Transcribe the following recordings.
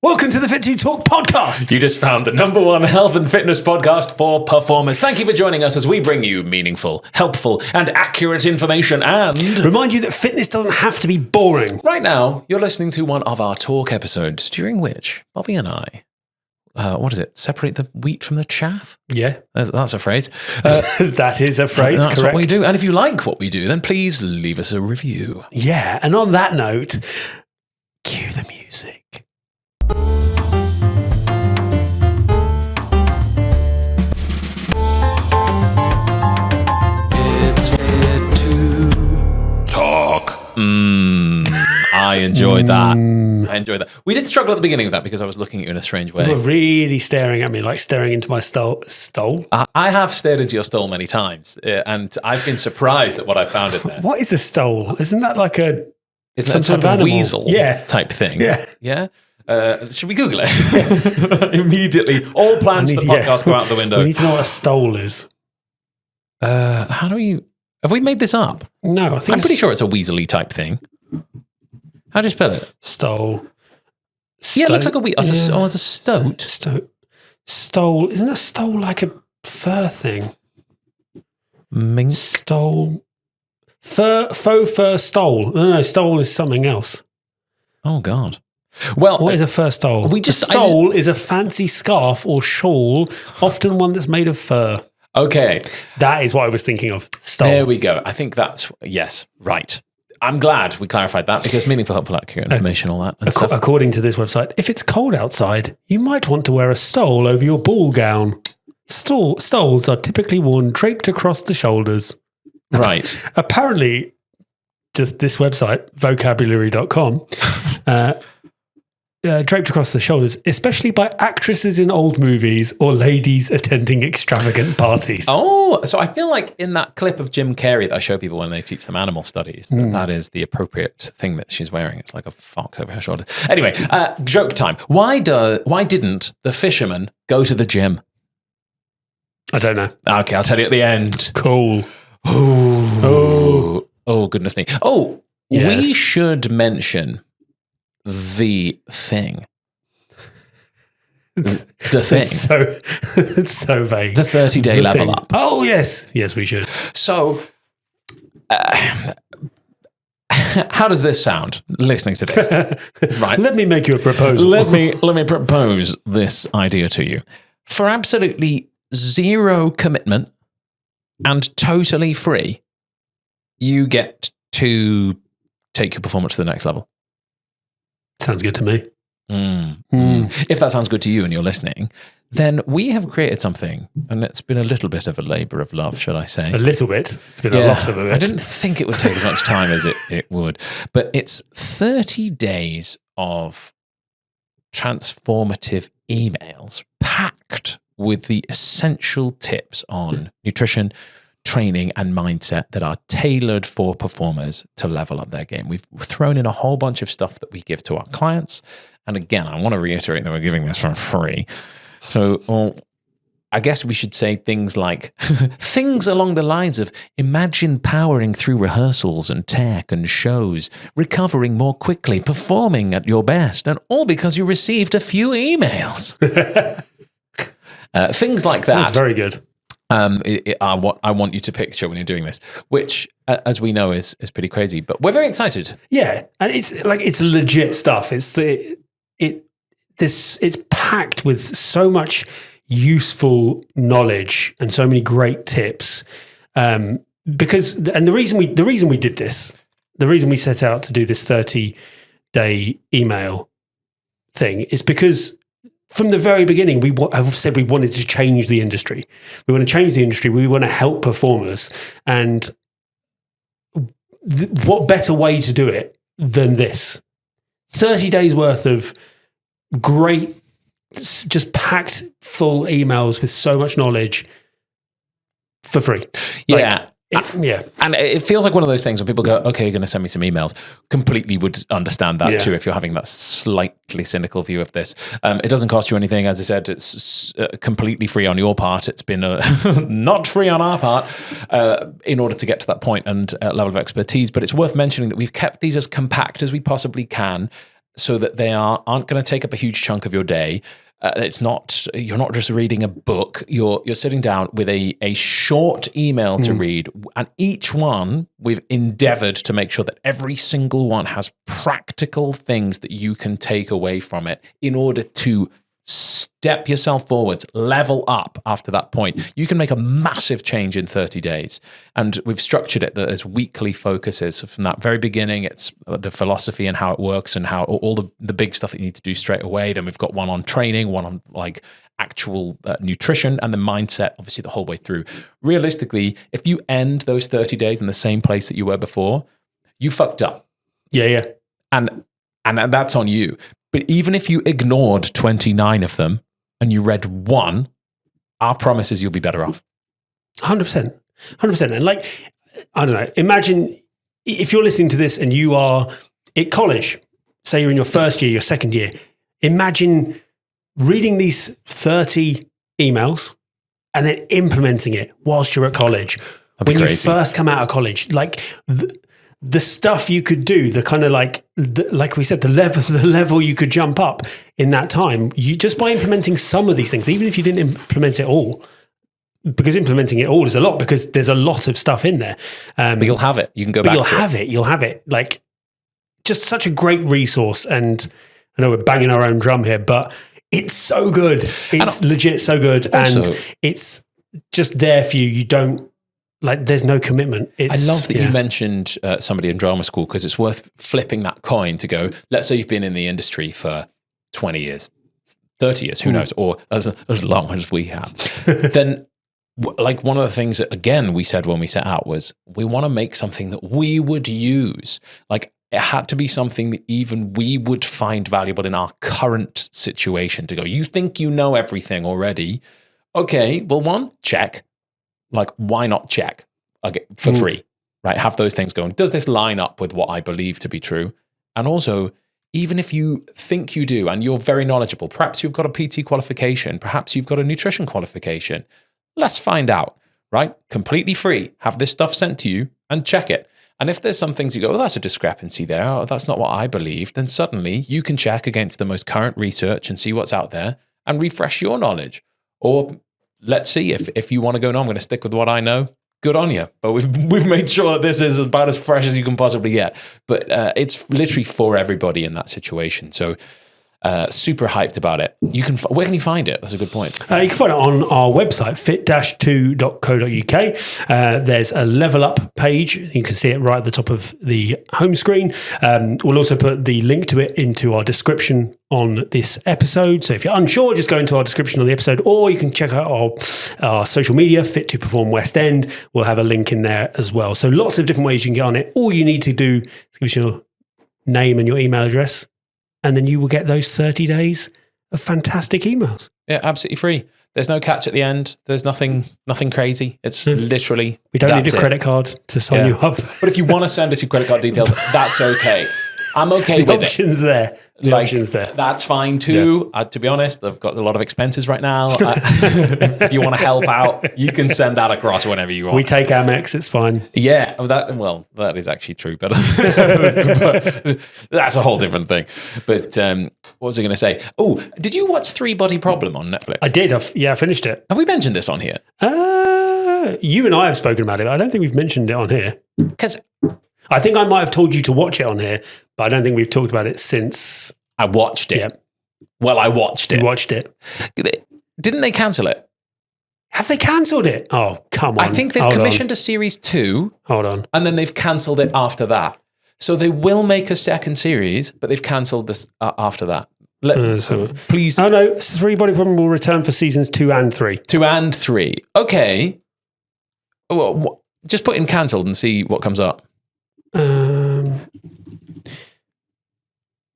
Welcome to the Fit2 Podcast. You just found the number one health and fitness podcast for performers. Thank you for joining us as we bring you meaningful, helpful, and accurate information and remind you that fitness doesn't have to be boring. Right now, you're listening to one of our talk episodes during which Bobby and I, separate the wheat from the chaff? Yeah. That's a phrase. That is a phrase, that's correct. what we do. And if you like what we do, then please leave us a review. Yeah, and on that note, cue the music. It's fit to talk. I enjoyed that. We did struggle at the beginning of that because I was looking at you in a strange way. You were really staring at me, like staring into my stole. I have stared into your stole many times, and I've been surprised at what I found in there. What is a stole? Isn't that like some sort of weasel type thing? Yeah. Should we Google it? Immediately. All plans for the podcast go out the window. We need to know what a stole is. How do you... Have we made this up? No, I'm pretty sure it's a weaselly type thing. How do you spell it? Stole. Yeah, it looks like a weasel. It's a stoat. Stole. Isn't a stole like a fur thing? Mink. Stole. Faux fur stole. No, stole is something else. Oh, God. Well, what is a fur stole? A stole is a fancy scarf or shawl, often one that's made of fur. Okay. That is what I was thinking of. Stole. There we go. I think that's, yes, right. I'm glad we clarified that because meaningful, helpful, accurate information, all that. And stuff. According to this website, if it's cold outside, you might want to wear a stole over your ball gown. Stoles are typically worn draped across the shoulders. Right. Apparently, just this website, vocabulary.com, draped across the shoulders, especially by actresses in old movies or ladies attending extravagant parties. Oh, so I feel like in that clip of Jim Carrey that I show people when they teach them animal studies, that is the appropriate thing that she's wearing. It's like a fox over her shoulder. Anyway, joke time. Why didn't the fisherman go to the gym? I don't know. Okay, I'll tell you at the end. Cool. Oh, goodness me. Oh, yes. We should mention the thing. The thing. It's so vague. The 30-day level up. Oh, yes. Yes, we should. So, how does this sound, listening to this? Right. Let me make you a proposal. Let me propose this idea to you. For absolutely zero commitment and totally free, you get to take your performance to the next level. Sounds good to me. If that sounds good to you and you're listening, then we have created something, and it's been a little bit of a labour of love, should I say? A little bit. It's been a lot of it. I didn't think it would take as much time as it would, but it's 30 days of transformative emails packed with the essential tips on nutrition, training and mindset that are tailored for performers to level up their game. We've thrown in a whole bunch of stuff that we give to our clients. And again, I want to reiterate that we're giving this for free. So I guess we should say things like things along the lines of imagine powering through rehearsals and tech and shows, recovering more quickly, performing at your best, and all because you received a few emails. Things like that. That's very good. Are what I want you to picture when you're doing this, which, as we know, is pretty crazy. But we're very excited. Yeah, and it's legit stuff. It's packed with so much useful knowledge and so many great tips. Because the reason we did this, the reason we set out to do this 30-day email thing is because from the very beginning, I've said we wanted to change the industry. We want to change the industry. We want to help performers. And what better way to do it than this? 30 days worth of great, just packed full emails with so much knowledge for free. Yeah. Yeah. And it feels like one of those things when people go, okay, you're going to send me some emails. Completely would understand that too if you're having that slightly cynical view of this. It doesn't cost you anything. As I said, it's completely free on your part. It's been not free on our part in order to get to that point and level of expertise. But it's worth mentioning that we've kept these as compact as we possibly can. so that they aren't going to take up a huge chunk of your day. You're not just reading a book. You're sitting down with a short email to read, and each one we've endeavored to make sure that every single one has practical things that you can take away from it in order to step yourself forwards, level up after that point. You can make a massive change in 30 days. And we've structured it as weekly focuses. So from that very beginning, it's the philosophy and how it works and how all the big stuff that you need to do straight away. Then we've got one on training, one on like actual nutrition, and the mindset, obviously the whole way through. Realistically, if you end those 30 days in the same place that you were before, you fucked up. Yeah. And that's on you. But even if you ignored 29 of them and you read one, our promise is you'll be better off. 100%. 100%. And like, I don't know, imagine if you're listening to this and you are at college, say you're in your first year, your second year, imagine reading these 30 emails and then implementing it whilst you're at college. When you first come out of college, like the stuff you could do, the kind of like we said, the level you could jump up in that time, you just by implementing some of these things, even if you didn't implement it all, because implementing it all is a lot, because there's a lot of stuff in there. But you'll have it. You can go back. You'll have it. Like, just such a great resource. And I know we're banging our own drum here, but it's so good. It's legit so good, and it's just there for you. You don't. Like, there's no commitment. I love that you mentioned somebody in drama school, because it's worth flipping that coin to go, let's say you've been in the industry for 20 years, 30 years, who knows, or as long as we have. Then, like, one of the things that, again, we said when we set out was, we want to make something that we would use. Like, it had to be something that even we would find valuable in our current situation to go, you think you know everything already? Okay, well, one, check. Like, why not check for free, right? Have those things going. Does this line up with what I believe to be true? And also, even if you think you do and you're very knowledgeable, perhaps you've got a PT qualification, perhaps you've got a nutrition qualification, let's find out, right? Completely free. Have this stuff sent to you and check it. And if there's some things you go, oh, that's a discrepancy there, or that's not what I believe, then suddenly you can check against the most current research and see what's out there and refresh your knowledge. Or let's see if you want to go, no, I'm going to stick with what I know. Good on you. But we've made sure that this is about as fresh as you can possibly get. But it's literally for everybody in that situation. So super hyped about it. Where can you find it? That's a good point. You can find it on our website, fit-2.co.uk. There's a level up page. You can see it right at the top of the home screen. We'll also put the link to it into our description on this episode. So if you're unsure, just go into our description on the episode, or you can check out our social media, Fit2 Perform West End. We'll have a link in there as well. So lots of different ways you can get on it. All you need to do is give us your name and your email address, and then you will get those 30 days of fantastic emails. Yeah, absolutely free. There's no catch at the end. There's nothing crazy. It's literally, we don't need a credit card to sign you up. But if you want to send us your credit card details, that's okay. I'm okay with it. The option's there. That's fine too. Yeah. To be honest, I've got a lot of expenses right now. If you want to help out, you can send that across whenever you want. We take Amex, it's fine. Yeah, that is actually true, but that's a whole different thing. But what was I going to say? Oh, did you watch Three Body Problem on Netflix? I did. I finished it. Have we mentioned this on here? You and I have spoken about it, but I don't think we've mentioned it on here. Because I think I might have told you to watch it on here, but I don't think we've talked about it since I watched it. Yeah. Well, I watched it. You watched it. Didn't they cancel it? Have they cancelled it? Oh, come on. I think they've commissioned a series 2. Hold on. And then they've cancelled it after that. So they will make a second series, but they've cancelled this after that. Please. Oh, no. Three Body Problem will return for seasons 2 and 3. 2 and 3. Okay. Well, just put in cancelled and see what comes up.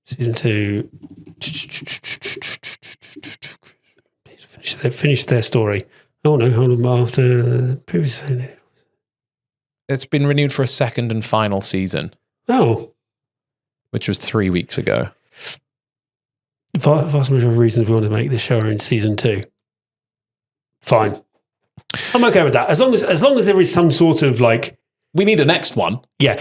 Season 2. Finish their story. Oh no, hold on. After previous, it's been renewed for a second and final season. Oh, which was 3 weeks ago. Vast majority of reasons we want to make this show are in season 2. Fine, I'm okay with that. As long as there is some sort of like. We need a next one. Yeah,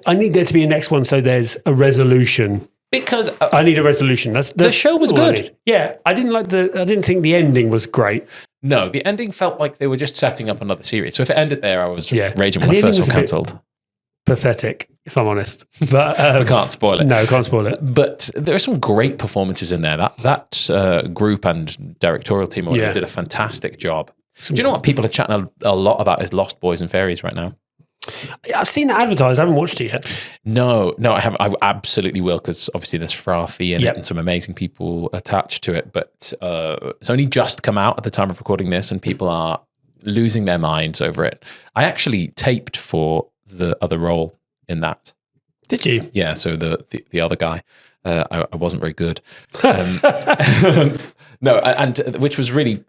I need there to be a next one so there's a resolution Because I need a resolution. That's the show was all I good. need. Yeah, I didn't think the ending was great. No, the ending felt like they were just setting up another series. So if it ended there, I was raging when And the the first ending one was a bit cancelled. Pathetic, if I'm honest. But We can't spoil it. No, can't spoil it. But there are some great performances in there. That group and directorial team did a fantastic job. Do you know what people are chatting a lot about is Lost Boys and Fairies right now? I've seen that advertised. I haven't watched it yet. No, I haven't. I absolutely will, because obviously there's Frafi in it and some amazing people attached to it. But it's only just come out at the time of recording this, and people are losing their minds over it. I actually taped for the other role in that. Did you? Yeah, so the other guy. I wasn't very good. No, and which was really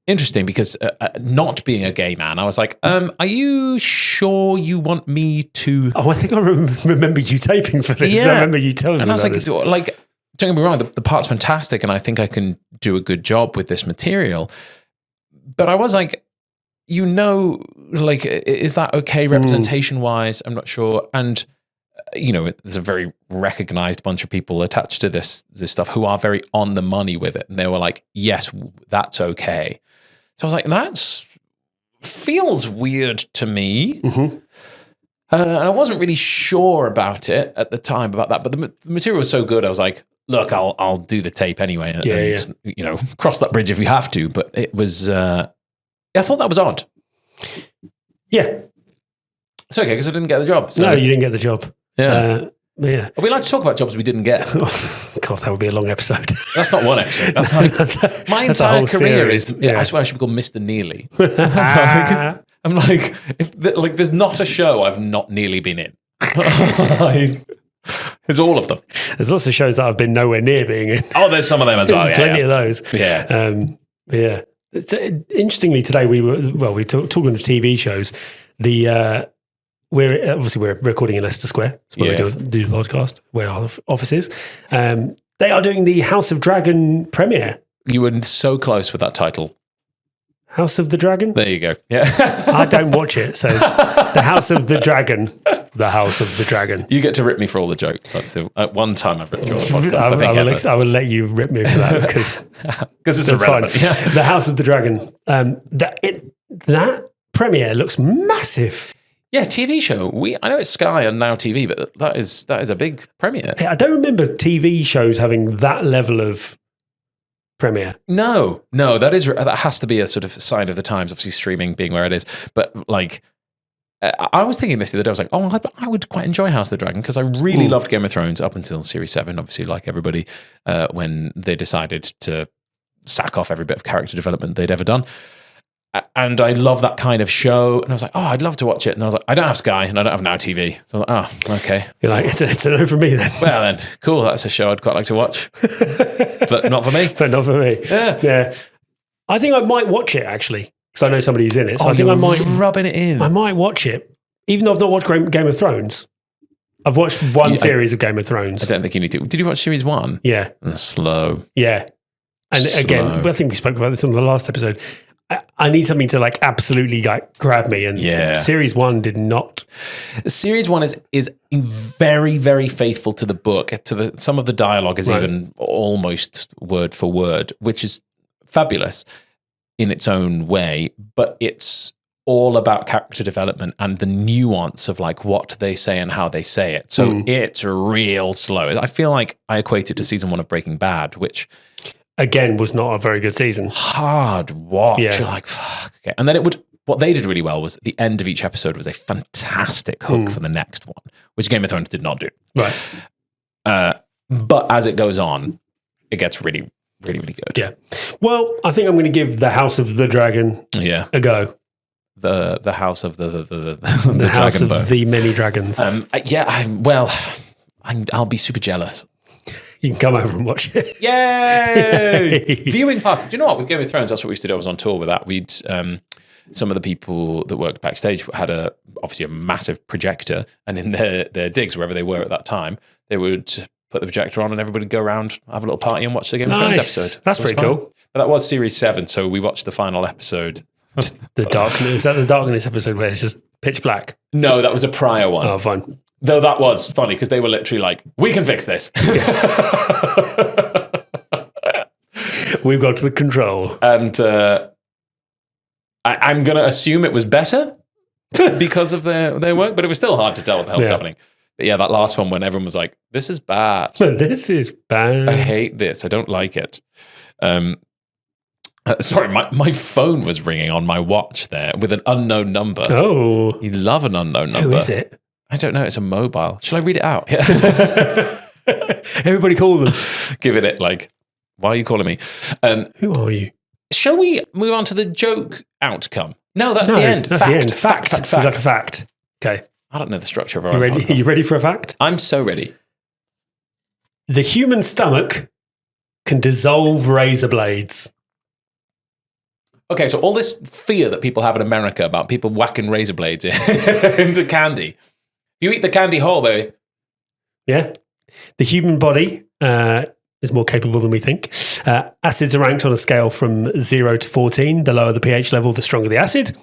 interesting, because not being a gay man, I was like, are you sure you want me to? Oh, I think I remember you taping for this. Yeah. I remember you telling me and I was about like, this. don't get me wrong, the part's fantastic, and I think I can do a good job with this material. But I was like, is that okay representation wise? I'm not sure. And there's a very recognized bunch of people attached to this stuff who are very on the money with it, and they were like, yes, that's okay. So I was like, that feels weird to me. Mm-hmm. I wasn't really sure about it at the time about that, but the material was so good. I was like, look, I'll do the tape anyway, and cross that bridge if you have to. But it was, I thought that was odd. Yeah, it's okay because I didn't get the job. So. No, you didn't get the job. Yeah. Yeah. Are we allowed to talk about jobs we didn't get? God, that would be a long episode. That's not one episode. That's like, my entire career is. I swear I should be called Mr. Neely. I'm like, there's not a show I've not nearly been in. It's all of them. There's lots of shows that I've been nowhere near being in. Oh, there's some of them as well. There's plenty of those. Yeah. Yeah. Interestingly, today we were talking of TV shows. We're recording in Leicester Square. That's where we do the podcast, where our office is. They are doing the House of Dragon premiere. You were so close with that title. House of the Dragon? There you go. Yeah. I don't watch it. So the House of the Dragon. The House of the Dragon. You get to rip me for all the jokes. That's at one time I've ripped you on the podcast. I will let you rip me for that because it's irrelevant. Fine. Yeah. The House of the Dragon. That premiere looks massive. Yeah, TV show. I know it's Sky and Now TV, but that is a big premiere. I don't remember TV shows having that level of premiere. No, that has to be a sort of sign of the times. Obviously, streaming being where it is, but like. I was thinking this the other day. I was like, I would quite enjoy House of the Dragon because I really loved Game of Thrones up until Series 7, obviously, like everybody, when they decided to sack off every bit of character development they'd ever done. And I love that kind of show. And I was like, I'd love to watch it. And I was like, I don't have Sky and I don't have Now TV. So I was like, okay. You're like, it's a no for me then. Well then, cool. That's a show I'd quite like to watch. But not for me. But not for me. Yeah. I think I might watch it actually. Because I know somebody who's in it. So I think I might rubbing it in. I might watch it. Even though I've not watched Game of Thrones. I've watched one series of Game of Thrones. I don't think you need to. Did you watch Series 1? Yeah. Slow. Yeah. And again, I think we spoke about this on the last episode. I need something to like absolutely like grab me. And Series 1 did not. Series 1 is very, very faithful to the book. Some of the dialogue is even almost word for word, which is fabulous in its own way, but it's all about character development and the nuance of like what they say and how they say it. So it's real slow. I feel like I equate it to season 1 of Breaking Bad, which again was not a very good season. Hard watch. Yeah. You're like, fuck. Okay. And then what they did really well was the end of each episode was a fantastic hook for the next one, which Game of Thrones did not do. Right. But as it goes on, it gets really, really, really good. Yeah. Well, I think I'm going to give the House of the Dragon a go. The House of the House Dragon of the Many Dragons. I'll be super jealous. You can come over and watch it. Yay! Viewing party. Do you know what? With Game of Thrones, that's what we used to do. I was on tour with that. We'd some of the people that worked backstage had obviously a massive projector, and in their digs, wherever they were at that time, they would put the projector on and everybody would go around, have a little party and watch the Game of Thrones episode. That's pretty cool. But that was Series 7, so we watched the final episode. The darkness. Is that the darkness episode where it's just pitch black? No, that was a prior one. Oh, fine. Though that was funny because they were literally like, we can fix this. We've got the control. And I'm going to assume it was better because of their work, but it was still hard to tell what the hell was happening. But yeah, that last one when everyone was like, this is bad. This is bad. I hate this. I don't like it. Sorry, my phone was ringing on my watch there with an unknown number. Oh. You love an unknown number. Who is it? I don't know. It's a mobile. Shall I read it out? Everybody call them. Giving it like, why are you calling me? Who are you? Shall we move on to the joke outcome? No, that's the end. That's fact. the end. Fact. Fact. Would you like a fact? Okay. I don't know the structure of our You own ready? podcast. You ready for a fact? I'm so ready. The human stomach can dissolve razor blades. Okay, so all this fear that people have in America about people whacking razor blades into candy. You eat the candy whole, baby. Yeah. The human body is more capable than we think. Acids are ranked on a scale from 0 to 14. The lower the pH level, the stronger the acid.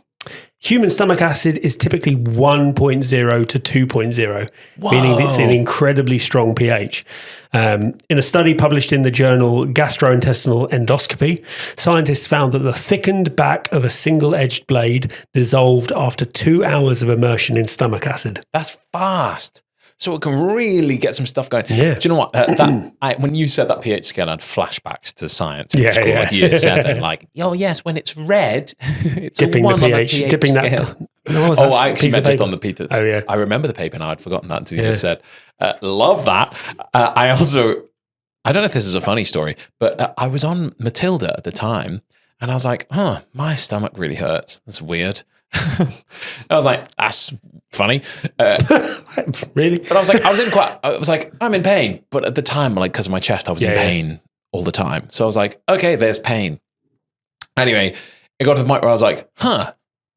Human stomach acid is typically 1.0 to 2.0, meaning it's an incredibly strong pH. In a study published in the journal Gastrointestinal Endoscopy, scientists found that the thickened back of a single-edged blade dissolved after 2 hours of immersion in stomach acid. That's fast. So it can really get some stuff going. Yeah. Do you know what? When you said that pH scale, I had flashbacks to science in school, yeah. like year 7. Like, oh yes, when it's red, it's Dipping a 1 the on the pH, pH dipping scale. that. I actually meant just on the paper. Oh yeah. I remember the paper now. I'd forgotten that until you just said. Love that. I don't know if this is a funny story, but I was on Matilda at the time, and I was like, my stomach really hurts. That's weird. I was like, that's funny. Really? But I was like, I'm in pain. But at the time, like, because of my chest, I was in pain all the time. So I was like, okay, there's pain. Anyway, it got to the point where I was like,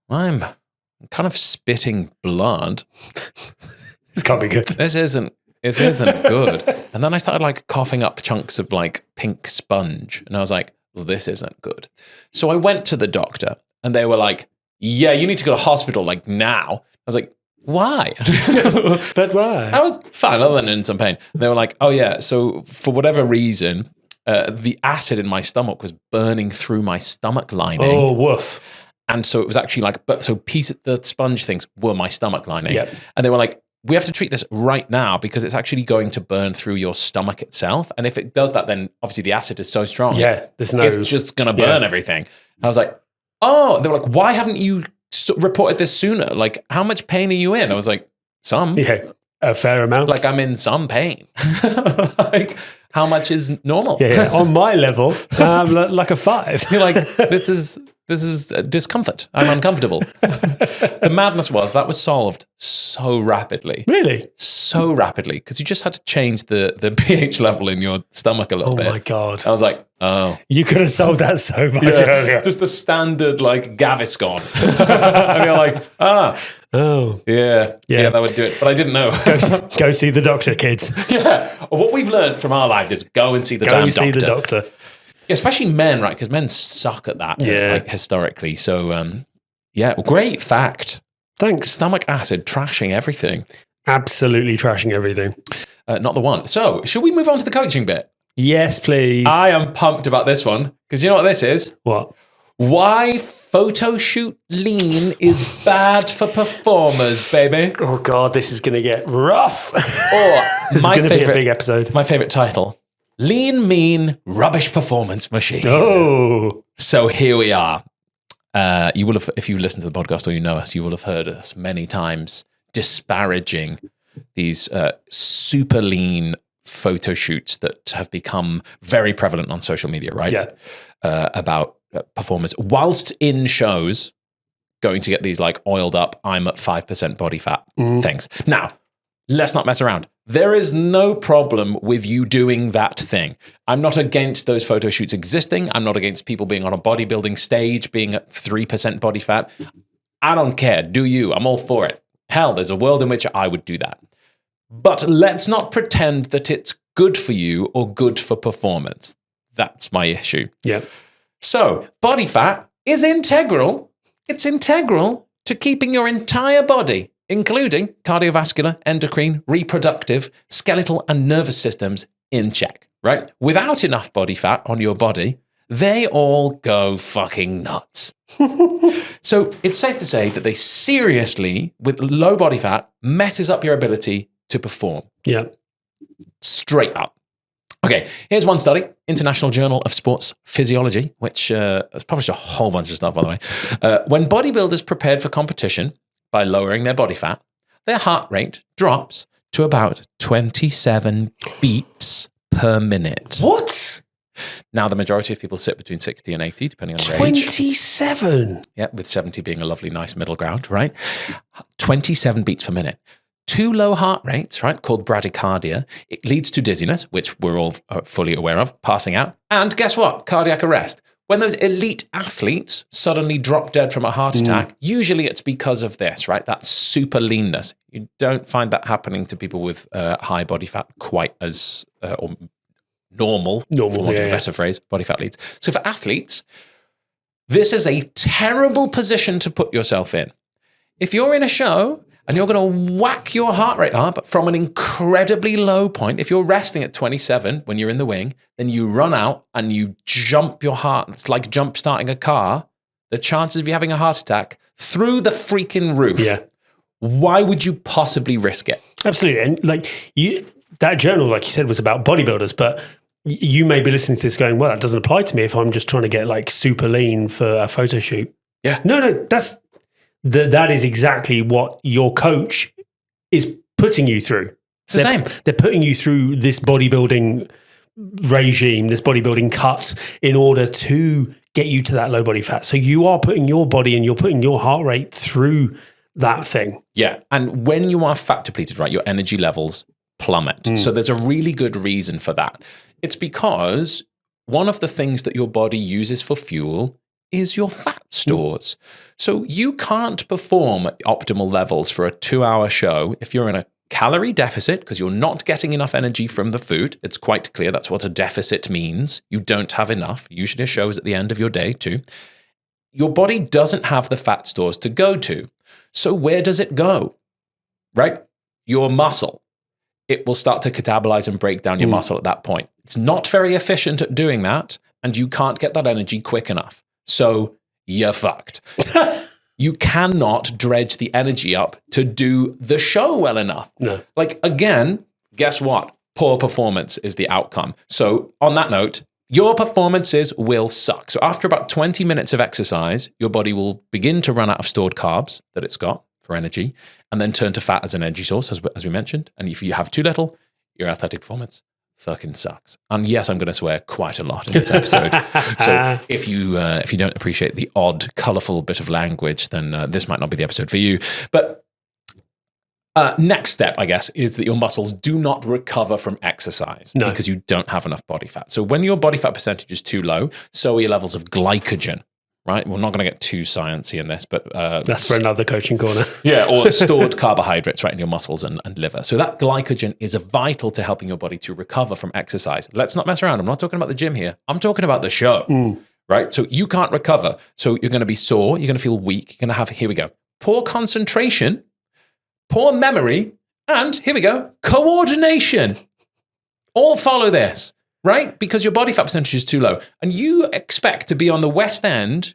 I'm kind of spitting blood. This can't be good. This isn't good. And then I started like coughing up chunks of like pink sponge. And I was like, well, this isn't good. So I went to the doctor and they were like, yeah, you need to go to hospital like now. I was like, why? But why? I was fine other than in some pain. And they were like, oh yeah, so for whatever reason, the acid in my stomach was burning through my stomach lining. Oh, woof. And so it was actually like, the sponge things were my stomach lining. Yep. And they were like, we have to treat this right now because it's actually going to burn through your stomach itself. And if it does that, then obviously the acid is so strong. Yeah, it's just going to burn everything. I was like, oh, they were like, why haven't you reported this sooner? Like, how much pain are you in? I was like, some. Yeah, a fair amount. Like, I'm in some pain. Like, how much is normal? Yeah. On my level, like a 5. You're like, this is discomfort. I'm uncomfortable. The madness was that was solved so rapidly. Really? So rapidly. Because you just had to change the pH level in your stomach a little bit. Oh my God. I was like, oh. You could have solved that so much earlier. Just a standard like Gaviscon. And you're like, Oh. yeah, that would do it. But I didn't know. Go see the doctor, kids. Yeah. What we've learned from our lives is go and see the damn doctor. Go see the doctor. Yeah, especially men, right? Because men suck at that, like, historically. So, great fact. Thanks. Stomach acid trashing everything. Absolutely trashing everything. Not the one. So, should we move on to the coaching bit? Yes, please. I am pumped about this one because you know what this is? What? Why photo shoot lean is bad for performers, baby. Oh God, this is going to get rough. Or this is going to be a big episode. My favorite title: Lean, Mean, Rubbish Performance Machine. Oh, so here we are. You will have, if you listen to the podcast or you know us, you will have heard us many times disparaging these super lean photo shoots that have become very prevalent on social media, right? Yeah. About performers whilst in shows going to get these like oiled up, I'm at 5% body fat things. Now, let's not mess around. There is no problem with you doing that thing. I'm not against those photo shoots existing. I'm not against people being on a bodybuilding stage, being at 3% body fat. I don't care. Do you? I'm all for it. Hell, there's a world in which I would do that. But let's not pretend that it's good for you or good for performance. That's my issue. Yeah. So, body fat is integral. It's integral to keeping your entire body including cardiovascular, endocrine, reproductive, skeletal, and nervous systems in check, right? Without enough body fat on your body, they all go fucking nuts. So it's safe to say that they seriously, with low body fat, messes up your ability to perform. Yeah. Straight up. Okay, here's one study, International Journal of Sports Physiology, which has published a whole bunch of stuff, by the way. When bodybuilders prepared for competition by lowering their body fat, their heart rate drops to about 27 beats per minute. What? Now, the majority of people sit between 60 and 80, depending on their age. 27? Yeah, with 70 being a lovely, nice middle ground, right? 27 beats per minute. Too low heart rates, right, called bradycardia, it leads to dizziness, which we're all fully aware of, passing out. And guess what? Cardiac arrest. When those elite athletes suddenly drop dead from a heart attack, usually it's because of this, right? That super leanness. You don't find that happening to people with high body fat quite as or normal, for want of a better phrase, body fat leads. So for athletes, this is a terrible position to put yourself in. If you're in a show and you're going to whack your heart rate up from an incredibly low point, if you're resting at 27 when you're in the wing, then you run out and you jump your heart. It's like jump starting a car. The chances of you having a heart attack through the freaking roof. Yeah. Why would you possibly risk it? Absolutely. And that journal, like you said, was about bodybuilders, but you may be listening to this going, well, that doesn't apply to me if I'm just trying to get like super lean for a photo shoot. Yeah. No, that is exactly what your coach is putting you through. It's the same. They're putting you through this bodybuilding regime, this bodybuilding cut in order to get you to that low body fat. So you are putting your body and you're putting your heart rate through that thing. Yeah. And when you are fat depleted, right, your energy levels plummet. So there's a really good reason for that. It's because one of the things that your body uses for fuel is your fat stores. So you can't perform at optimal levels for a 2-hour show if you're in a calorie deficit because you're not getting enough energy from the food. It's quite clear that's what a deficit means. You don't have enough. Usually a show is at the end of your day too. Your body doesn't have the fat stores to go to. So where does it go? Right? Your muscle. It will start to catabolize and break down your muscle at that point. It's not very efficient at doing that, and you can't get that energy quick enough. So you're fucked. You cannot dredge the energy up to do the show well enough. No. Like, again, guess what? Poor performance is the outcome. So on that note, your performances will suck. So after about 20 minutes of exercise, your body will begin to run out of stored carbs that it's got for energy, and then turn to fat as an energy source, as we mentioned. And if you have too little, your athletic performance fucking sucks. And yes, I'm going to swear quite a lot in this episode. So if you don't appreciate the odd, colourful bit of language, then this might not be the episode for you. But next step, I guess, is that your muscles do not recover from exercise because you don't have enough body fat. So when your body fat percentage is too low, so are your levels of glycogen. Right, we're not going to get too sciencey in this, but that's for another coaching corner. Yeah, or stored carbohydrates right in your muscles and liver. So that glycogen is vital to helping your body to recover from exercise. Let's not mess around. I'm not talking about the gym here. I'm talking about the show. Right? So you can't recover. So you're going to be sore. You're going to feel weak. You're going to have, here we go, poor concentration, poor memory, and here we go, coordination. All follow this. Right? Because your body fat percentage is too low. And you expect to be on the West End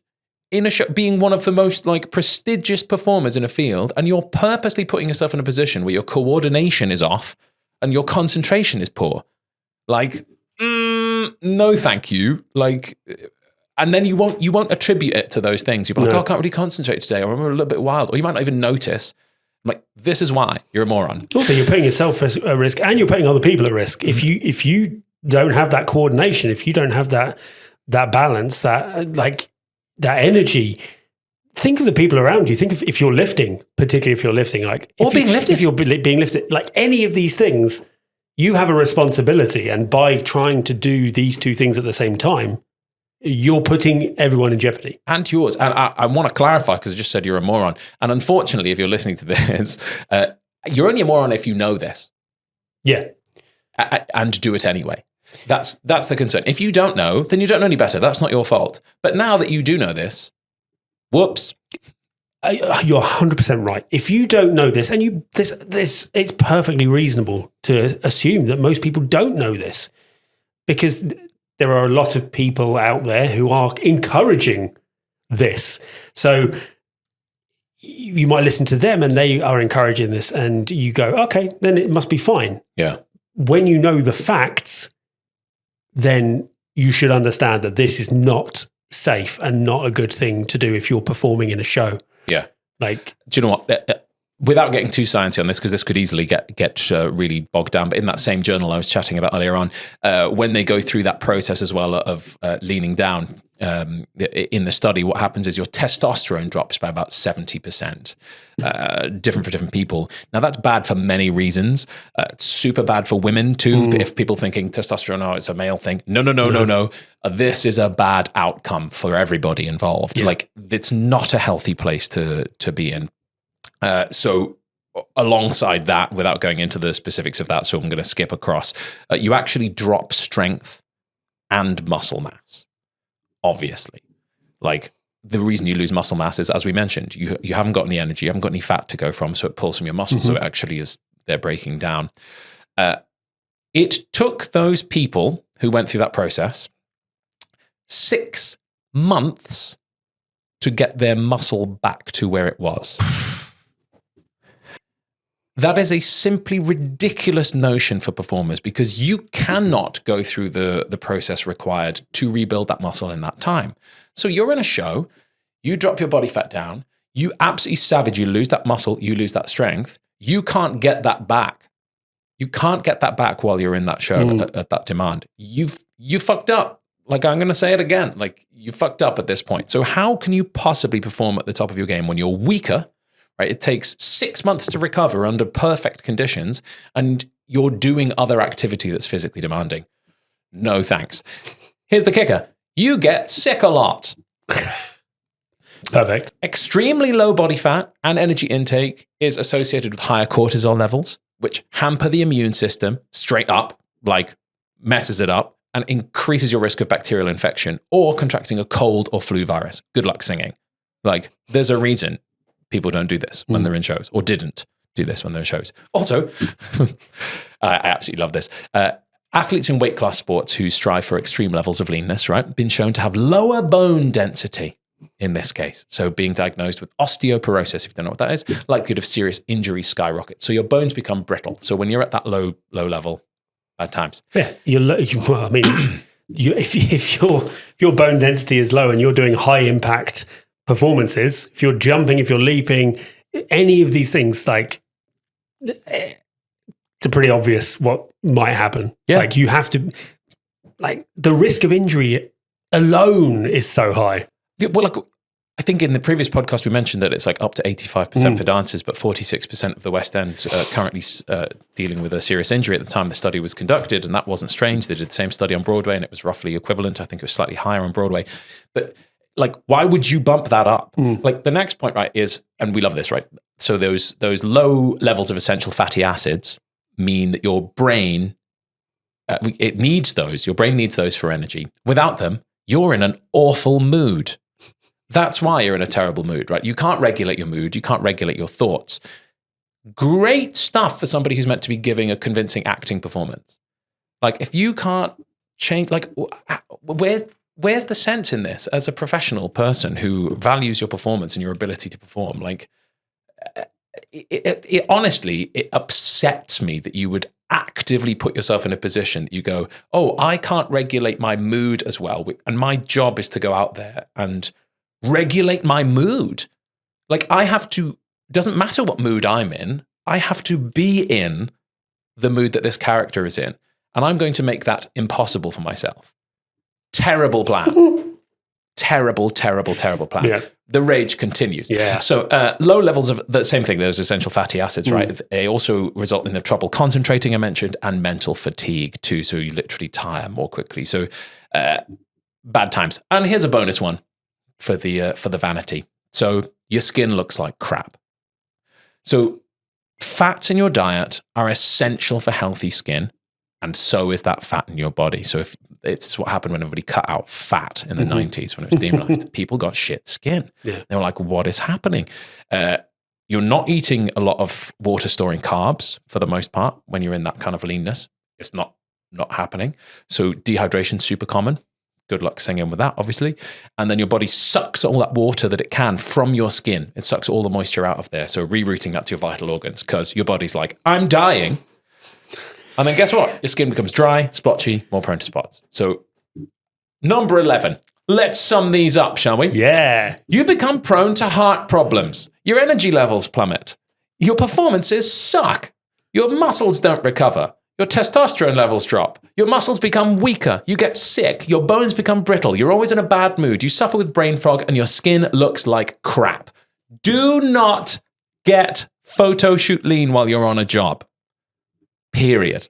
in a show, being one of the most like prestigious performers in a field, and you're purposely putting yourself in a position where your coordination is off and your concentration is poor. Like, no thank you. Like, and then you won't attribute it to those things. You'll be like, oh, I can't really concentrate today, or I'm a little bit wild, or you might not even notice. Like, this is why you're a moron. Also, you're putting yourself at risk and you're putting other people at risk. If you don't have that coordination, if you don't have that balance, that energy, think of the people around you. Think of if you're lifting, particularly if you're lifting, like if you're being lifted, like any of these things, you have a responsibility. And by trying to do these two things at the same time, you're putting everyone in jeopardy. And yours. And I want to clarify, because I just said you're a moron. And unfortunately, if you're listening to this, you're only a moron if you know this. Yeah. And do it anyway. That's the concern. If you don't know, then you don't know any better. That's not your fault. But now that you do know this, whoops. you're 100% right. If you don't know this, and it's perfectly reasonable to assume that most people don't know this, because there are a lot of people out there who are encouraging this. So you might listen to them and they are encouraging this, and you go, okay, then it must be fine. Yeah. When you know the facts, then you should understand that this is not safe and not a good thing to do if you're performing in a show. Yeah. Like, do you know what? Without getting too sciencey on this, because this could easily get really bogged down, but in that same journal I was chatting about earlier on, when they go through that process as well of leaning down in the study, what happens is your testosterone drops by about 70%, different for different people. Now, that's bad for many reasons. It's super bad for women too. If people thinking testosterone, oh, it's a male thing. No. This is a bad outcome for everybody involved. Yeah. Like, it's not a healthy place to be in. So alongside that, without going into the specifics of that, so I'm going to skip across, you actually drop strength and muscle mass, obviously. Like, the reason you lose muscle mass is, as we mentioned, you haven't got any energy, you haven't got any fat to go from, so it pulls from your muscles, so it actually is, they're breaking down. It took those people who went through that process 6 months to get their muscle back to where it was. That is a simply ridiculous notion for performers, because you cannot go through the process required to rebuild that muscle in that time. So you're in a show, you drop your body fat down, you absolutely savage, you lose that muscle, you lose that strength. You can't get that back. You can't get that back while you're in that show at that demand. You fucked up. Like, I'm going to say it again. Like, you fucked up at this point. So how can you possibly perform at the top of your game when you're weaker? Right? It takes 6 months to recover under perfect conditions, and you're doing other activity that's physically demanding. No thanks. Here's the kicker. You get sick a lot. perfect. Extremely low body fat and energy intake is associated with higher cortisol levels, which hamper the immune system straight up, like messes it up, and increases your risk of bacterial infection or contracting a cold or flu virus. Good luck singing. Like, there's a reason people don't do this when they're in shows, or didn't do this when they're in shows. Also, I absolutely love this. Athletes in weight class sports who strive for extreme levels of leanness, right, been shown to have lower bone density in this case. So being diagnosed with osteoporosis, if you don't know what that is, likelihood of serious injury skyrockets. So your bones become brittle. So when you're at that low level, bad times. Yeah, well, I mean, if your bone density is low and you're doing high impact performances, if you're jumping, if you're leaping, any of these things, like, it's pretty obvious what might happen. Yeah. Like, you have to, like, the risk of injury alone is so high. Yeah, well, like, I think in the previous podcast we mentioned that it's like up to 85% for dancers, but 46% of the West End currently dealing with a serious injury at the time the study was conducted, and that wasn't strange. They did the same study on Broadway, and it was roughly equivalent. I think it was slightly higher on Broadway. But, like, why would you bump that up? Like, the next point, right, is, and we love this, right? So those low levels of essential fatty acids mean that your brain, it needs those. Your brain needs those for energy. Without them, you're in an awful mood. That's why you're in a terrible mood, right? You can't regulate your mood. You can't regulate your thoughts. Great stuff for somebody who's meant to be giving a convincing acting performance. Like, if you can't change, like, where's the sense in this as a professional person who values your performance and your ability to perform? Like, it honestly, it upsets me that you would actively put yourself in a position that you go, oh, I can't regulate my mood as well, and my job is to go out there and regulate my mood. Like, I have to, doesn't matter what mood I'm in, I have to be in the mood that this character is in, and I'm going to make that impossible for myself. Terrible plan. Terrible plan. Yeah. The rage continues. Yeah. So low levels of the same thing, those essential fatty acids, right? They also result in the trouble concentrating I mentioned, and mental fatigue too. So you literally tire more quickly. So bad times. And here's a bonus one for the vanity. So your skin looks like crap. So fats in your diet are essential for healthy skin And so is that fat in your body. So if it's what happened when everybody cut out fat in the 90s when it was demonized, people got shit skin. Yeah. They were like, what is happening? You're not eating a lot of water storing carbs for the most part when you're in that kind of leanness. It's not happening. So dehydration's super common. Good luck singing with that, obviously. And then your body sucks all that water that it can from your skin. It sucks all the moisture out of there. So rerouting that to your vital organs because your body's like, I'm dying. And then guess what? Your skin becomes dry, splotchy, more prone to spots. So number 11. Let's sum these up, shall we? Yeah. You become prone to heart problems. Your energy levels plummet. Your performances suck. Your muscles don't recover. Your testosterone levels drop. Your muscles become weaker. You get sick. Your bones become brittle. You're always in a bad mood. You suffer with brain fog and your skin looks like crap. Do not get photo shoot lean while you're on a job. Period.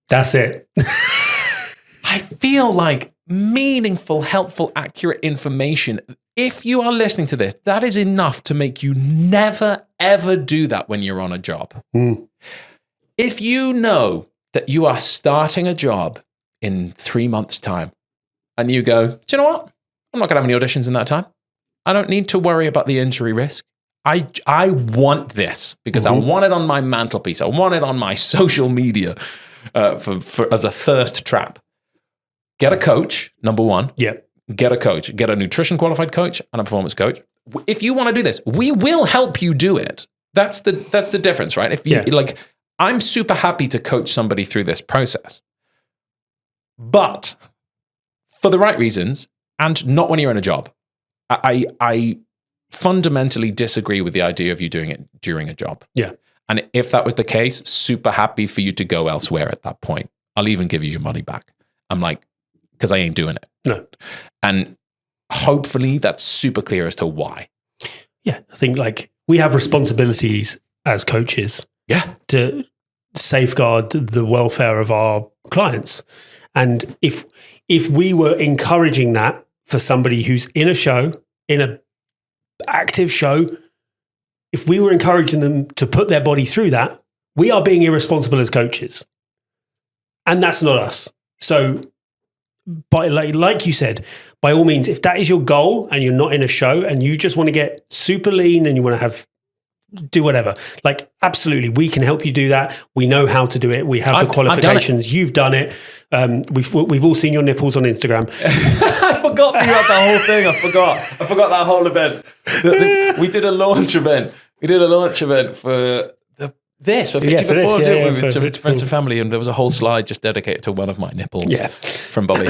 That's it. I feel like meaningful, helpful, accurate information. If you are listening to this, that is enough to make you never, ever do that when you're on a job. If you know that you are starting a job in 3 months' time and you go, do you know what? I'm not going to have any auditions in that time. I don't need to worry about the injury risk. I want this because I want it on my mantelpiece. I want it on my social media for as a thirst trap. Get a coach, number one. Yeah. Get a coach. Get a nutrition qualified coach and a performance coach. If you want to do this, we will help you do it. That's the difference, right? If you like, I'm super happy to coach somebody through this process. But for the right reasons and not when you're in a job. I fundamentally disagree with the idea of you doing it during a job. Yeah. And if that was the case, super happy for you to go elsewhere at that point. I'll even give you your money back. I'm like, because I ain't doing it. No. And hopefully that's super clear as to why. Yeah. I think like we have responsibilities as coaches to safeguard the welfare of our clients. And if we were encouraging that for somebody who's in a show, in an active show, if we were encouraging them to put their body through that, we are being irresponsible as coaches. And that's not us. So, like you said, by all means, if that is your goal and you're not in a show and you just want to get super lean and you want to do whatever, like absolutely, we can help you do that. We know how to do it. We have the qualifications. You've done it. We've all seen your nipples on Instagram. I forgot you had that whole thing. I forgot that whole event. We did a launch event. For Fit2 Perform with friends and family, and there was a whole slide just dedicated to one of my nipples from Bobby.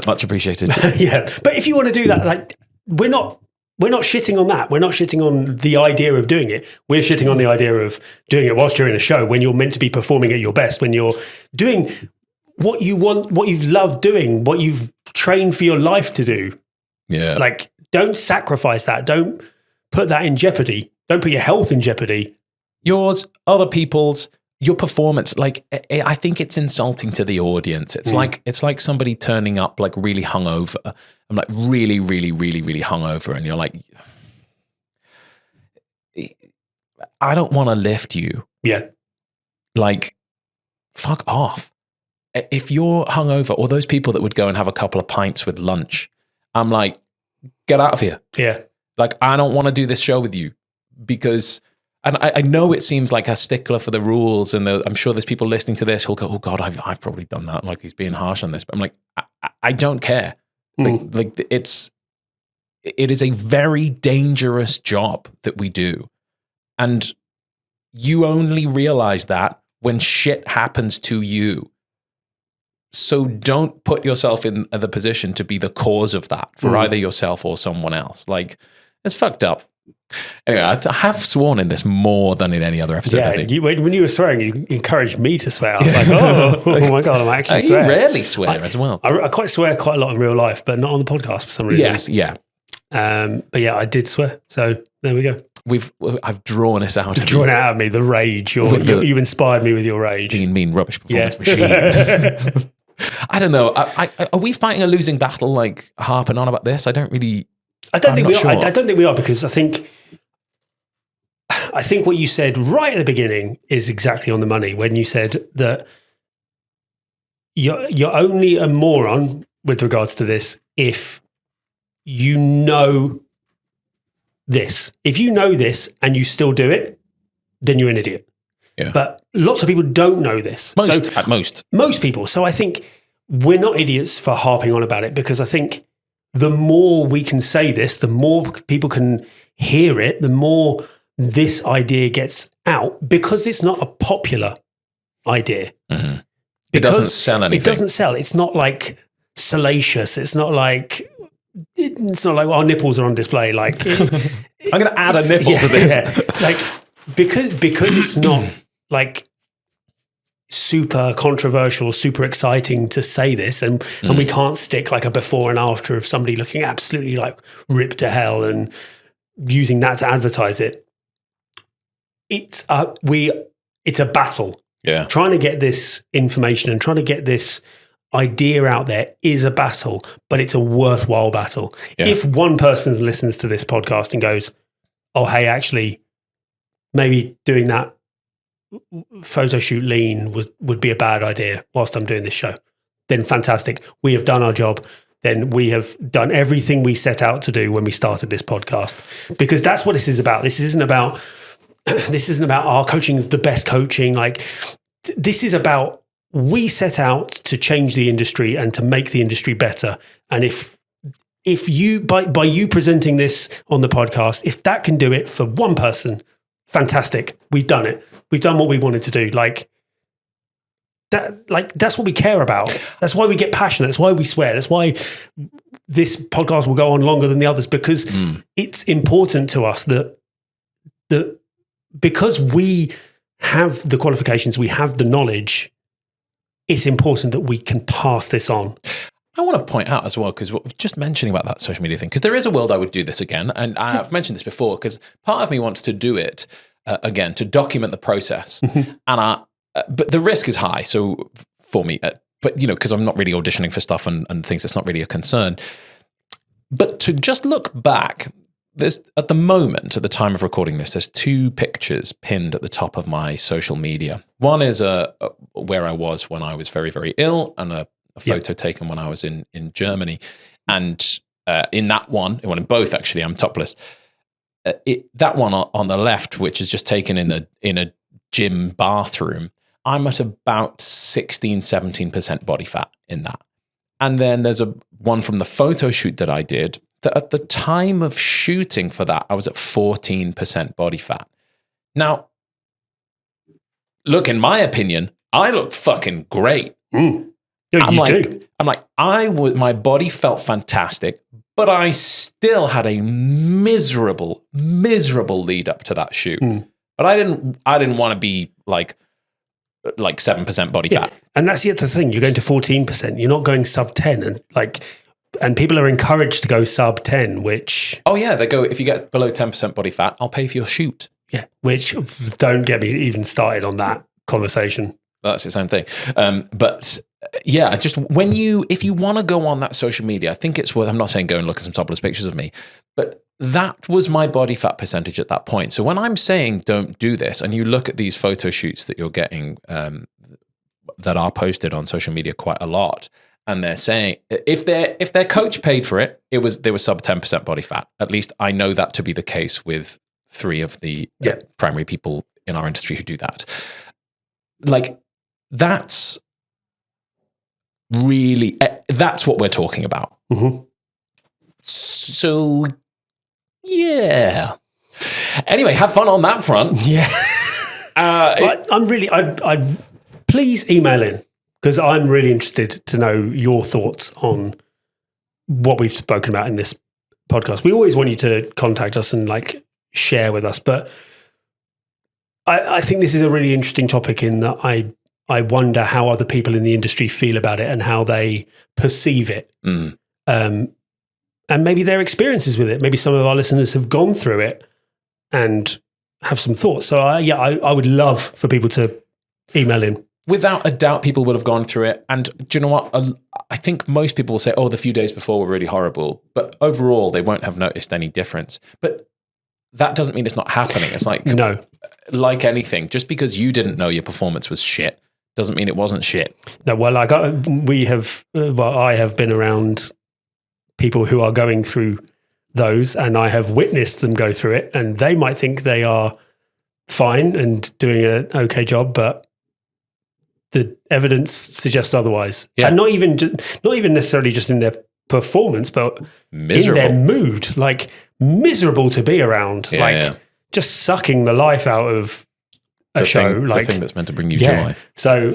Much appreciated. Yeah, but if you want to do that, like we're not shitting on that. We're not shitting on the idea of doing it. We're shitting on the idea of doing it whilst you're in a show, when you're meant to be performing at your best, when you're doing what you want, what you've loved doing, what you've trained for your life to do. Yeah. Like, don't sacrifice that. Don't put that in jeopardy. Don't put your health in jeopardy. Yours, other people's, your performance. Like, I think it's insulting to the audience. It's like somebody turning up like really hungover. I'm like really, really, really, really hungover, and you're like, I don't want to lift you. Yeah. Like, fuck off. If you're hungover, or those people that would go and have a couple of pints with lunch, I'm like, get out of here. Yeah. Like, I don't want to do this show with you because. And I know it seems like a stickler for the rules, and I'm sure there's people listening to this who'll go, "Oh God, I've probably done that." Like, he's being harsh on this, but I'm like, I don't care. Like it is a very dangerous job that we do, and you only realize that when shit happens to you. So don't put yourself in the position to be the cause of that for either yourself or someone else. Like, it's fucked up. Anyway, I have sworn in this more than in any other episode. Yeah, I think. When you were swearing, you encouraged me to swear. I was like, oh my God, I'm actually swearing. You rarely swear as well. I quite swear quite a lot in real life, but not on the podcast for some reason. Yes, yeah. But yeah, I did swear. So there we go. I've drawn it out. You've drawn it out of me, the rage. You inspired me with your rage. Being mean rubbish performance machine. I don't know. Are we fighting a losing battle, like harping on about this? I don't think we are, because I think I think what you said right at the beginning is exactly on the money when you said that you're only a moron with regards to this if you know this. If you know this and you still do it, then you're an idiot. Yeah. But lots of people don't know this. At most. Most people. So I think we're not idiots for harping on about it, because I think the more we can say this, the more people can hear it, the more this idea gets out, because it's not a popular idea. Mm-hmm. It doesn't sell anything. It doesn't sell. It's not like salacious. It's not like our nipples are on display. Like I'm going to add a nipple to this. Yeah. Like because it's not like super controversial, super exciting to say this, and we can't stick like a before and after of somebody looking absolutely like ripped to hell and using that to advertise it. It's a battle. Yeah. Trying to get this information and trying to get this idea out there is a battle, but it's a worthwhile battle. Yeah. If one person listens to this podcast and goes, oh, hey, actually, maybe doing that photo shoot lean would be a bad idea whilst I'm doing this show, then fantastic. We have done our job. Then we have done everything we set out to do when we started this podcast, because that's what this is about. This isn't about our coaching is the best coaching. Like, this is about, we set out to change the industry and to make the industry better. And if you, by you presenting this on the podcast, if that can do it for one person, fantastic. We've done it. We've done what we wanted to do. Like that, that's what we care about. That's why we get passionate. That's why we swear. That's why this podcast will go on longer than the others, because it's important to us that because we have the qualifications, we have the knowledge, it's important that we can pass this on. I want to point out as well, because just mentioning about that social media thing, because there is a world I would do this again. And I've mentioned this before, because part of me wants to do it again, to document the process. And but the risk is high. So for me, but because I'm not really auditioning for stuff and things, it's not really a concern. But to just look back, there's at the moment, at the time of recording this, there's 2 pictures pinned at the top of my social media. One is where I was when I was very, very ill, and a photo taken when I was in Germany. And in that one, in both actually, I'm topless. That one on the left, which is just taken in a gym bathroom, I'm at about 16-17% body fat in that. And then there's one from the photo shoot that I did, that at the time of shooting for that, I was at 14% body fat. Now, look, in my opinion, I look fucking great. My body felt fantastic, but I still had a miserable lead up to that shoot. But I didn't want to be like 7% body fat. And that's the other thing. You're going to 14%. You're not going sub 10, and people are encouraged to go sub 10, which... Oh yeah, they go, if you get below 10% body fat, I'll pay for your shoot. Yeah, which, don't get me even started on that conversation. That's its own thing. But yeah, just if you want to go on that social media, I think it's worth, I'm not saying go and look at some topless pictures of me, but that was my body fat percentage at that point. So when I'm saying don't do this, and you look at these photo shoots that you're getting that are posted on social media quite a lot, and they're saying if their coach paid for it, they were sub 10% body fat. At least I know that to be the case with 3 of the primary people in our industry who do that. Like, that's really, that's what we're talking about. Mm-hmm. So, yeah. Anyway, have fun on that front. Yeah. I please email in, because I'm really interested to know your thoughts on what we've spoken about in this podcast. We always want you to contact us and share with us, but I think this is a really interesting topic in that I wonder how other people in the industry feel about it and how they perceive it. And maybe their experiences with it. Maybe some of our listeners have gone through it and have some thoughts. So I would love for people to email in. Without a doubt, people will have gone through it. And do you know what? I think most people will say, oh, the few days before were really horrible. But overall, they won't have noticed any difference. But that doesn't mean it's not happening. It's like, No. like anything, just because you didn't know your performance was shit doesn't mean it wasn't shit. No, well, like I have been around people who are going through those, and I have witnessed them go through it, and they might think they are fine and doing an okay job, but the evidence suggests otherwise. Yeah. And not even necessarily just in their performance, but Miserable. in their mood, like miserable to be around, just sucking the life out of a show, the thing that's meant to bring you yeah. joy. So,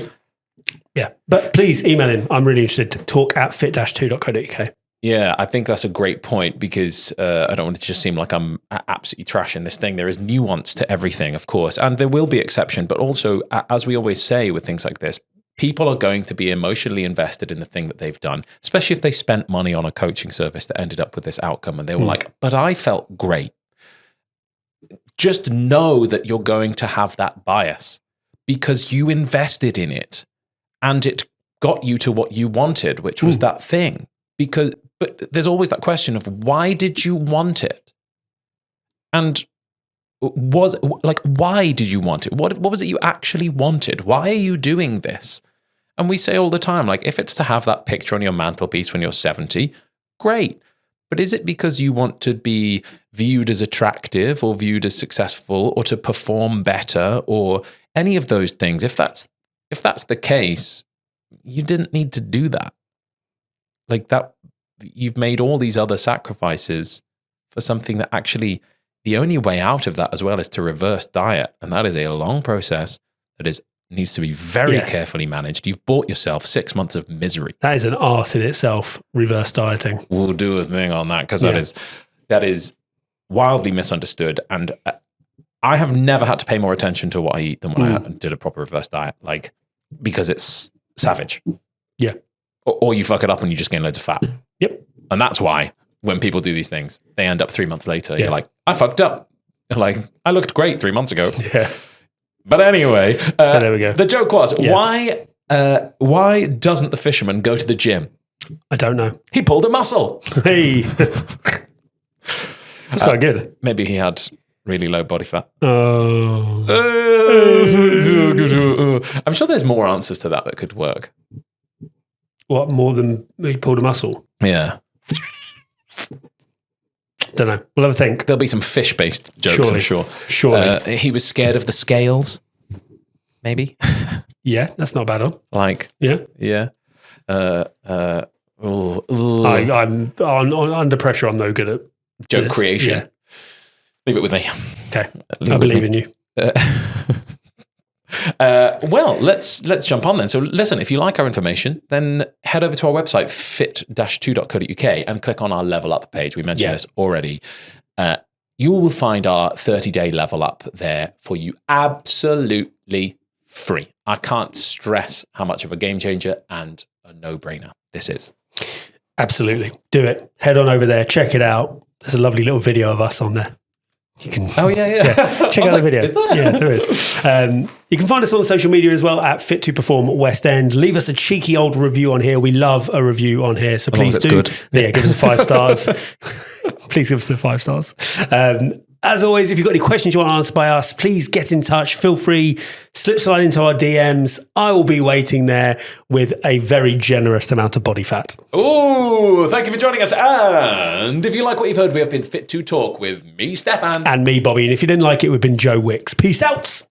yeah. But please email in. I'm really interested to talk@fit-2.co.uk. Yeah, I think that's a great point because I don't want it to just seem like I'm absolutely trashing this thing. There is nuance to everything, of course, and there will be exception. But also, as we always say with things like this, people are going to be emotionally invested in the thing that they've done, especially if they spent money on a coaching service that ended up with this outcome and they were like, but I felt great. Just know that you're going to have that bias because you invested in it and it got you to what you wanted, which was that thing. But there's always that question of why did you want it? And why did you want it? What was it you actually wanted? Why are you doing this? And we say all the time, like, if it's to have that picture on your mantelpiece when you're 70, great. But is it because you want to be viewed as attractive or viewed as successful or to perform better or any of those things? If that's the case, you didn't need to do that. Like that, you've made all these other sacrifices for something that actually the only way out of that as well is to reverse diet. And that is a long process that needs to be very carefully managed. You've bought yourself 6 months of misery. That is an art in itself, reverse dieting. We'll do a thing on that because that is wildly misunderstood. And I have never had to pay more attention to what I eat than when I did a proper reverse diet, like because it's savage. Yeah. Or you fuck it up and you just gain loads of fat. Yep. And that's why when people do these things, they end up 3 months later. You're like, I fucked up. You're like, I looked great 3 months ago. Yeah. But anyway, there we go. The joke was, why doesn't the fisherman go to the gym? I don't know. He pulled a muscle. Hey. That's quite good. Maybe he had really low body fat. Oh. I'm sure there's more answers to that could work. What, more than he pulled a muscle? Yeah. Don't know. We'll have a think. There'll be some fish-based jokes, I'm sure. Surely. He was scared of the scales, maybe. Yeah, that's not a bad one. Like, yeah. I'm under pressure. I'm no good at joke creation. Yeah. Leave it with me. Okay, I believe in you. Well, let's jump on then. So listen, if you like our information, then head over to our website, fit-2.co.uk, and click on our level up page. We mentioned this already. You will find our 30-day level up there for you absolutely free. I can't stress how much of a game changer and a no-brainer this is. Absolutely. Do it. Head on over there. Check it out. There's a lovely little video of us on there. You can, check out the video. Yeah, there is. You can find us on social media as well at Fit2 Perform West End. Leave us a cheeky old review on here. We love a review on here, so please do. Good. Yeah, give us 5 stars. Please give us the 5 stars. As always, if you've got any questions you want answered by us, please get in touch. Feel free, slip slide into our DMs. I will be waiting there with a very generous amount of body fat. Oh, thank you for joining us. And if you like what you've heard, we have been Fit2 Talk with me, Steffan. And me, Bobby. And if you didn't like it, we've been Joe Wicks. Peace out.